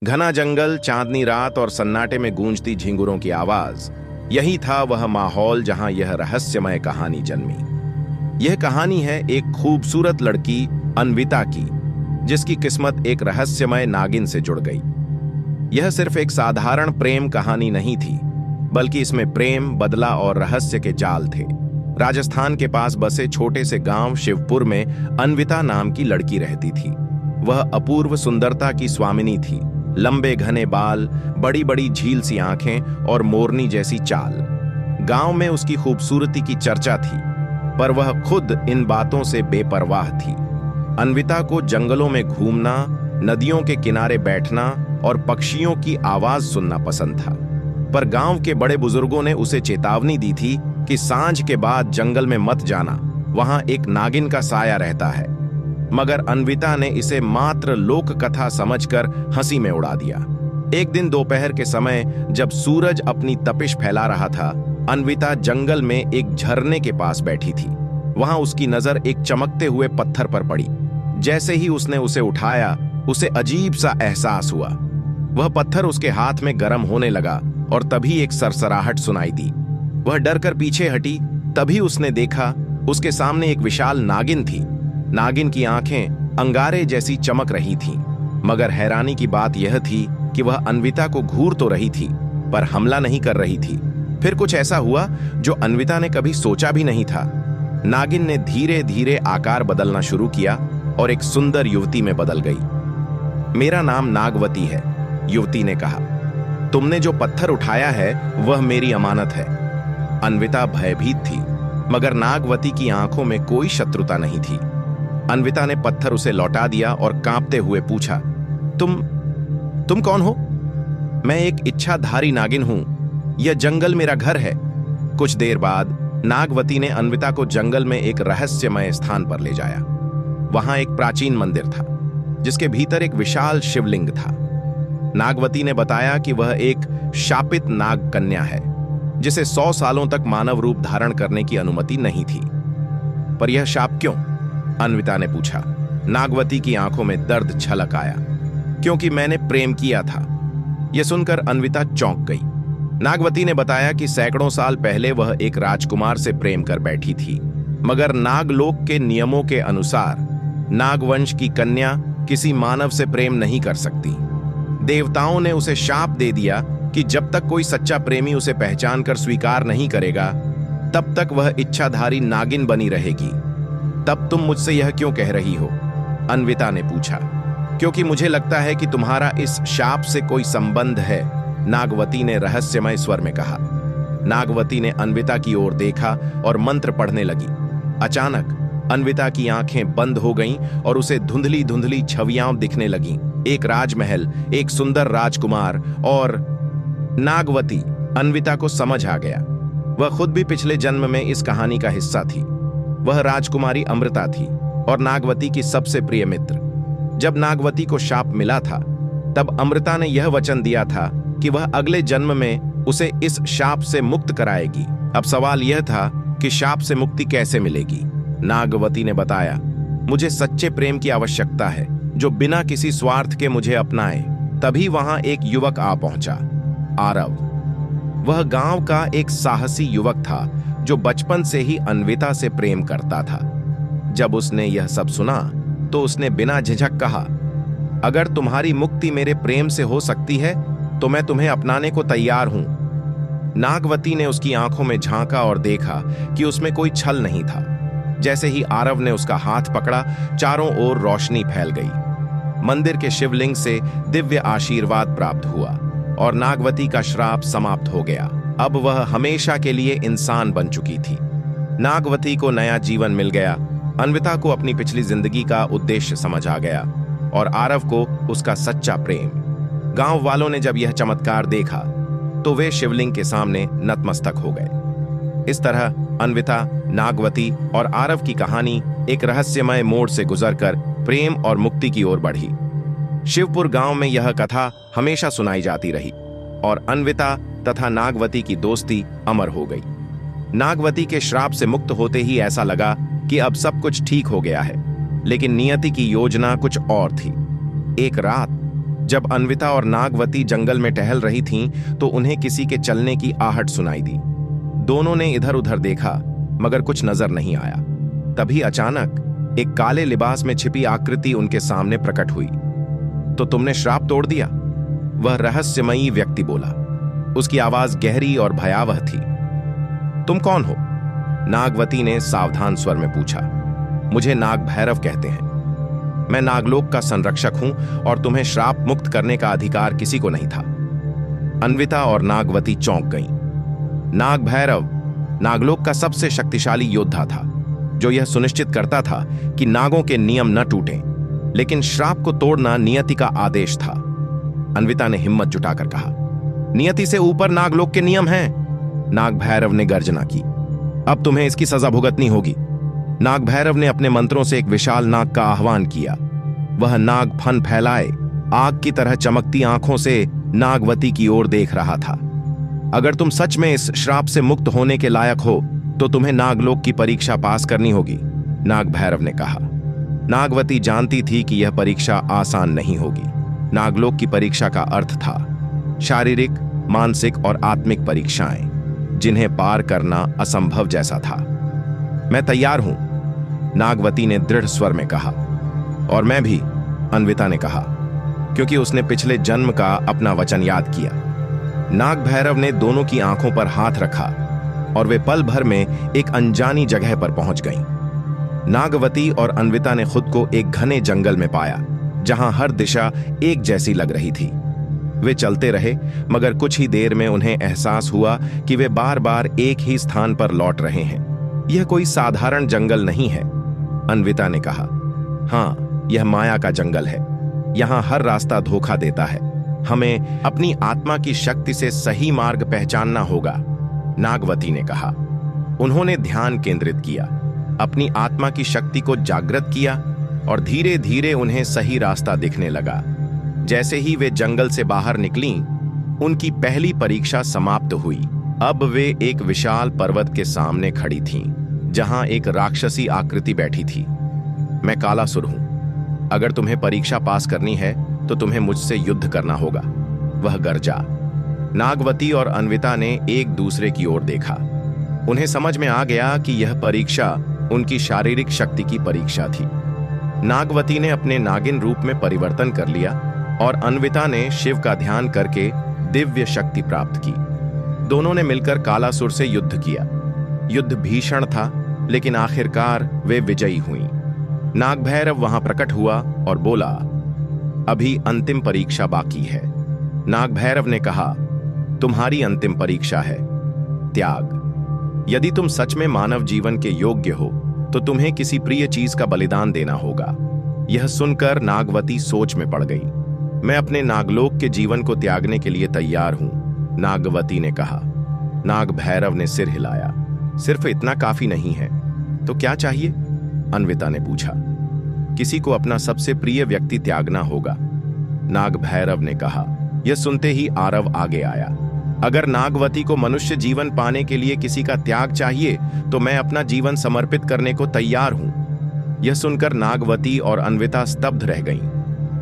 घना जंगल, चांदनी रात और सन्नाटे में गूंजती झिंगुरों की आवाज, यही था वह माहौल जहां यह रहस्यमय कहानी जन्मी। यह कहानी है एक खूबसूरत लड़की अन्विता की, जिसकी किस्मत एक रहस्यमय नागिन से जुड़ गई। यह सिर्फ एक साधारण प्रेम कहानी नहीं थी, बल्कि इसमें प्रेम, बदला और रहस्य के जाल थे। राजस्थान के पास बसे छोटे से गांव शिवपुर में अन्विता नाम की लड़की रहती थी। वह अपूर्व सुंदरता की स्वामिनी थी। लंबे घने बाल, बड़ी बड़ी झील सी आंखें और मोरनी जैसी चाल। गांव में उसकी खूबसूरती की चर्चा थी, पर वह खुद इन बातों से बेपरवाह थी। अन्विता को जंगलों में घूमना, नदियों के किनारे बैठना और पक्षियों की आवाज सुनना पसंद था। पर गांव के बड़े बुजुर्गों ने उसे चेतावनी दी थी कि सांझ के बाद जंगल में मत जाना, वहां एक नागिन का साया रहता है। मगर अन्विता ने इसे मात्र लोक कथा समझकर हंसी में उड़ा दिया। एक दिन दोपहर के समय जब सूरज अपनी तपिश फैला रहा था, अन्विता जंगल में एक झरने के पास बैठी थी। वहां उसकी नजर एक चमकते हुए पत्थर पर पड़ी। जैसे ही उसने उसे उठाया, उसे अजीब सा एहसास हुआ। वह पत्थर उसके हाथ में गर्म होने लगा और तभी एक सरसराहट सुनाई दी। वह डरकर पीछे हटी। तभी उसने देखा, उसके सामने एक विशाल नागिन थी। नागिन की आंखें अंगारे जैसी चमक रही थीं, मगर हैरानी की बात यह थी कि वह अन्विता को घूर तो रही थी, पर हमला नहीं कर रही थी। फिर कुछ ऐसा हुआ जो अन्विता ने कभी सोचा भी नहीं था। नागिन ने धीरे धीरे आकार बदलना शुरू किया और एक सुंदर युवती में बदल गई। मेरा नाम नागवती है, युवती ने कहा। तुमने जो पत्थर उठाया है वह मेरी अमानत है। अन्विता भयभीत थी, मगर नागवती की आंखों में कोई शत्रुता नहीं थी। अन्विता ने पत्थर उसे लौटा दिया और कांपते हुए पूछा, तुम कौन हो? मैं एक इच्छाधारी नागिन हूं। यह जंगल मेरा घर है। कुछ देर बाद नागवती ने अन्विता को जंगल में एक रहस्यमय स्थान पर ले जाया। वहां एक प्राचीन मंदिर था, जिसके भीतर एक विशाल शिवलिंग था। नागवती ने बताया कि वह एक शापित नाग कन्या है, जिसे 100 सालों तक मानव रूप धारण करने की अनुमति नहीं थी। पर यह शाप क्यों? अन्विता ने पूछा। नागवती की आंखों में दर्द छलक आया। क्योंकि मैंने प्रेम किया था। यह सुनकर अन्विता चौंक गई। नागवती ने बताया कि सैकड़ों साल पहले वह एक राजकुमार से प्रेम कर बैठी थी, मगर नागलोक के नियमों के अनुसार नागवंश की कन्या किसी मानव से प्रेम नहीं कर सकती। देवताओं ने उसे शाप दे दिया कि जब तक कोई सच्चा प्रेमी उसे पहचान कर स्वीकार नहीं करेगा, तब तक वह इच्छाधारी नागिन बनी रहेगी। तब तुम मुझसे यह क्यों कह रही हो? अन्विता ने पूछा। क्योंकि मुझे लगता है कि तुम्हारा इस शाप से कोई संबंध है, नागवती ने रहस्यमय स्वर में कहा। नागवती ने अन्विता की ओर देखा और मंत्र पढ़ने लगी। अचानक अन्विता की आंखें बंद हो गईं और उसे धुंधली धुंधली छवियां दिखने लगीं। एक राजमहल, एक सुंदर राजकुमार और नागवती। अन्विता को समझ आ गया। वह खुद भी पिछले जन्म में इस कहानी का हिस्सा थी। वह राजकुमारी अमृता थी और नागवती की सबसे प्रिय मित्र। जब नागवती को शाप मिला था, तब अमृता ने यह वचन दिया था कि वह अगले जन्म में उसे इस शाप से मुक्त कराएगी। अब सवाल यह था कि शाप से मुक्ति कैसे मिलेगी। नागवती ने बताया, मुझे सच्चे प्रेम की आवश्यकता है, जो बिना किसी स्वार्थ के मुझे अपनाए। तभी वहां एक युवक आ पहुंचा, आरव। वह गांव का एक साहसी युवक था, जो बचपन से ही अन्विता से प्रेम करता था। जब उसने यह सब सुना, तो उसने बिना झिझक कहा, अगर तुम्हारी मुक्ति मेरे प्रेम से हो सकती है, तो मैं तुम्हें अपनाने को तैयार हूं। नागवती ने उसकी आंखों में झांका और देखा कि उसमें कोई छल नहीं था। जैसे ही आरव ने उसका हाथ पकड़ा, चारों ओर रोशनी फैल गई। मंदिर के शिवलिंग से दिव्य आशीर्वाद प्राप्त हुआ और नागवती का श्राप समाप्त हो गया। अब वह हमेशा के लिए इंसान बन चुकी थी। नागवती को नया जीवन मिल गया। अन्विता को अपनी पिछली जिंदगी का उद्देश्य समझ आ गया और आरव को उसका सच्चा प्रेम। गांव वालों ने जब यह चमत्कार देखा, तो वे शिवलिंग के सामने नतमस्तक हो गए। इस तरह अन्विता, नागवती और आरव की कहानी एक रहस्यमय मोड़ से गुजरकर प्रेम और मुक्ति की ओर बढ़ी। शिवपुर गांव में यह कथा हमेशा सुनाई जाती रही और अन्विता तथा नागवती की दोस्ती अमर हो गई। नागवती के श्राप से मुक्त होते ही ऐसा लगा कि अब सब कुछ ठीक हो गया है, लेकिन नियति की योजना कुछ और थी। एक रात जब अन्विता और नागवती जंगल में टहल रही थीं, तो उन्हें किसी के चलने की आहट सुनाई दी। दोनों ने इधर उधर देखा, मगर कुछ नजर नहीं आया। तभी अचानक एक काले लिबास में छिपी आकृति उनके सामने प्रकट हुई। तो तुमने श्राप तोड़ दिया, वह रहस्यमयी व्यक्ति बोला। उसकी आवाज गहरी और भयावह थी। तुम कौन हो? नागवती ने सावधान स्वर में पूछा। मुझे नाग भैरव कहते हैं। मैं नागलोक का संरक्षक हूं और तुम्हें श्राप मुक्त करने का अधिकार किसी को नहीं था। अन्विता और नागवती चौंक गईं। नाग भैरव नागलोक का सबसे शक्तिशाली योद्धा था, जो यह सुनिश्चित करता था कि नागों के नियम न टूटें, लेकिन श्राप को तोड़ना नियति का आदेश था। अन्विता ने हिम्मत जुटाकर कहा, नियति से ऊपर नागलोक के नियम हैं। नाग भैरव ने गर्जना की। अब तुम्हें इसकी सजा भुगतनी होगी। नाग भैरव ने अपने मंत्रों से एक विशाल नाग का आह्वान किया। वह नाग फन फैलाए आग की तरह चमकती आंखों से नागवती की ओर देख रहा था। अगर तुम सच में इस श्राप से मुक्त होने के लायक हो, तो तुम्हें नागलोक की परीक्षा पास करनी होगी, नाग भैरव ने कहा। नागवती जानती थी कि यह परीक्षा आसान नहीं होगी। नागलोक की परीक्षा का अर्थ था शारीरिक, मानसिक और आत्मिक परीक्षाएं, जिन्हें पार करना असंभव जैसा था। मैं तैयार हूं, नागवती ने दृढ़ स्वर में कहा। और मैं भी, अन्विता ने कहा, क्योंकि उसने पिछले जन्म का अपना वचन याद किया। नाग भैरव ने दोनों की आंखों पर हाथ रखा और वे पल भर में एक अनजानी जगह पर पहुंच गईं। नागवती और अन्विता ने खुद को एक घने जंगल में पाया, जहां हर दिशा एक जैसी लग रही थी। वे चलते रहे, मगर कुछ ही देर में उन्हें एहसास हुआ कि वे बार बार एक ही स्थान पर लौट रहे हैं। यह कोई साधारण जंगल नहीं है, अन्विता ने कहा। हाँ, यह माया का जंगल है। यहां हर रास्ता धोखा देता है। हमें अपनी आत्मा की शक्ति से सही मार्ग पहचानना होगा, नागवती ने कहा। उन्होंने ध्यान केंद्रित किया, अपनी आत्मा की शक्ति को जागृत किया और धीरे धीरे उन्हें सही रास्ता दिखने लगा। जैसे ही वे जंगल से बाहर निकलीं, उनकी पहली परीक्षा समाप्त हुई। अब वे एक विशाल पर्वत के सामने खड़ी थीं, जहां एक राक्षसी आकृति बैठी थी। मैं कालासुर हूं। अगर तुम्हें परीक्षा पास करनी है, तो तुम्हें मुझसे युद्ध करना होगा, वह गरजा। नागवती और अन्विता ने एक दूसरे की ओर देखा। उन्हें समझ में आ गया कि यह परीक्षा उनकी शारीरिक शक्ति की परीक्षा थी। नागवती ने अपने नागिन रूप में परिवर्तन कर लिया और अन्विता ने शिव का ध्यान करके दिव्य शक्ति प्राप्त की। दोनों ने मिलकर कालासुर से युद्ध किया। युद्ध भीषण था, लेकिन आखिरकार वे विजयी हुईं। नाग भैरव वहां प्रकट हुआ और बोला, अभी अंतिम परीक्षा बाकी है। नाग भैरव ने कहा, तुम्हारी अंतिम परीक्षा है त्याग। यदि तुम सच में मानव जीवन के योग्य हो, तो तुम्हें किसी प्रिय चीज का बलिदान देना होगा। यह सुनकर नागवती सोच में पड़ गई। मैं अपने नागलोक के जीवन को त्यागने के लिए तैयार हूं, नागवती ने कहा। नाग भैरव ने सिर हिलाया। सिर्फ इतना काफी नहीं है, तो क्या चाहिए? अन्विता ने पूछा। किसी को अपना सबसे प्रिय व्यक्ति त्यागना होगा, नाग भैरव ने कहा। यह सुनते ही आरव आगे आया। अगर नागवती को मनुष्य जीवन पाने के लिए किसी का त्याग चाहिए, तो मैं अपना जीवन समर्पित करने को तैयार हूं। यह सुनकर नागवती और अन्विता स्तब्ध रह गईं।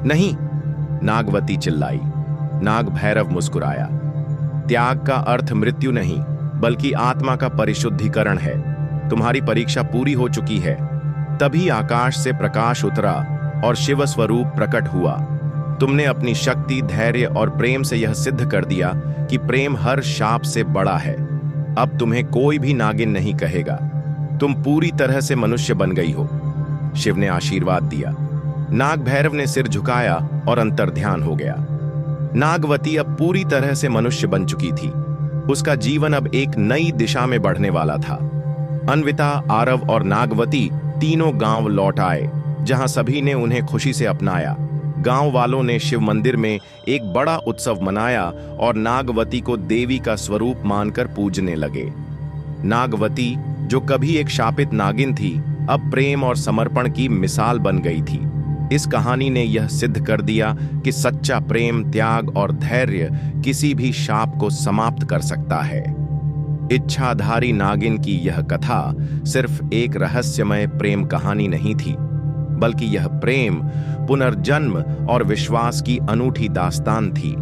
नहीं, नागवती चिल्लाई। नाग भैरव मुस्कुराया। त्याग का अर्थ मृत्यु नहीं, बल्कि आत्मा का परिशुद्धिकरण है। तुम्हारी परीक्षा पूरी हो चुकी है। तभी आकाश से प्रकाश उतरा और शिव स्वरूप प्रकट हुआ। तुमने अपनी शक्ति, धैर्य और प्रेम से यह सिद्ध कर दिया कि प्रेम हर शाप से बड़ा है। अब तुम्हें कोई भी नागिन नहीं कहेगा। तुम पूरी तरह से मनुष्य बन गई हो, शिव ने आशीर्वाद दिया। नाग भैरव ने सिर झुकाया और अंतर्ध्यान हो गया। नागवती अब पूरी तरह से मनुष्य बन चुकी थी। उसका जीवन अब एक नई दिशा में बढ़ने वाला था। अन्विता, आरव और नागवती तीनों गांव लौट आए, जहां सभी ने उन्हें खुशी से अपनाया। गांव वालों ने शिव मंदिर में एक बड़ा उत्सव मनाया और नागवती को देवी का स्वरूप मानकर पूजने लगे। नागवती, जो कभी एक शापित नागिन थी, अब प्रेम और समर्पण की मिसाल बन गई थी। इस कहानी ने यह सिद्ध कर दिया कि सच्चा प्रेम, त्याग और धैर्य किसी भी शाप को समाप्त कर सकता है। इच्छाधारी नागिन की यह कथा सिर्फ एक रहस्यमय प्रेम कहानी नहीं थी, बल्कि यह प्रेम पुनर्जन्म और विश्वास की अनूठी दास्तान थी।